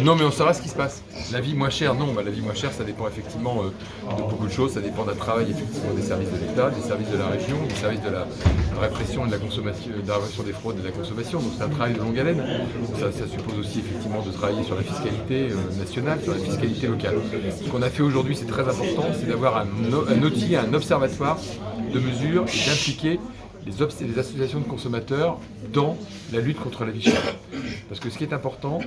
Non, mais on saura ce qui se passe. La vie moins chère, non. La vie moins chère, ça dépend effectivement de beaucoup de choses. Ça dépend d'un travail effectivement des services de l'État, des services de la région, des services de la répression de la consommation, de la répression des fraudes et de la consommation. Donc c'est un travail de longue haleine. Ça suppose aussi effectivement de travailler sur la fiscalité nationale, sur la fiscalité locale. Ce qu'on a fait aujourd'hui, c'est très important, c'est d'avoir un outil, un observatoire de mesures et d'impliquer les associations de consommateurs dans la lutte contre la vie chère. Parce que ce qui est important,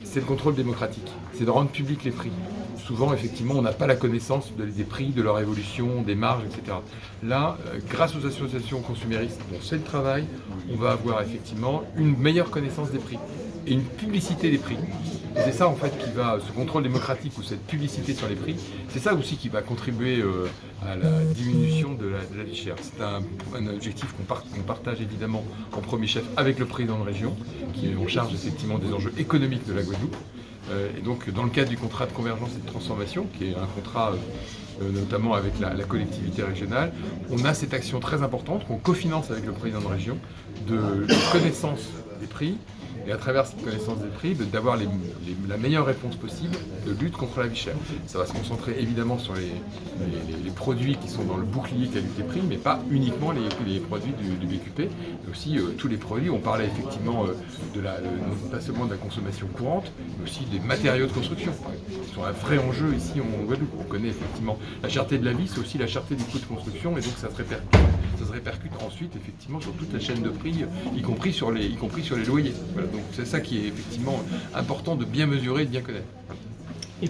c'est le contrôle démocratique, c'est de rendre public les prix. Souvent, effectivement, on n'a pas la connaissance des prix, de leur évolution, des marges, etc. Là, grâce aux associations consuméristes, dont c'est le travail, on va avoir effectivement une meilleure connaissance des prix et une publicité des prix. Et c'est ça en fait qui va, ce contrôle démocratique ou cette publicité sur les prix, c'est ça aussi qui va contribuer à la diminution de la vie chère. C'est un objectif qu'on partage évidemment en premier chef avec le président de région, qui est en charge effectivement des enjeux économiques de la Guadeloupe. Et donc dans le cadre du contrat de convergence et de transformation, qui est un contrat notamment avec la collectivité régionale, on a cette action très importante qu'on cofinance avec le président de région de connaissance des prix, et à travers cette connaissance des prix, d'avoir la meilleure réponse possible de lutte contre la vie chère. Ça va se concentrer évidemment sur les produits qui sont dans le bouclier qualité-prix, mais pas uniquement les produits du BQP, mais aussi tous les produits. On parlait effectivement pas seulement de la consommation courante, mais aussi des matériaux de construction, qui sont un vrai enjeu ici en Guadeloupe. On connaît effectivement la cherté de la vie, c'est aussi la cherté des coûts de construction, et donc ça se répercute ensuite effectivement sur toute la chaîne de prix, y compris sur les loyers. Voilà, donc c'est ça qui est effectivement important de bien mesurer et de bien connaître.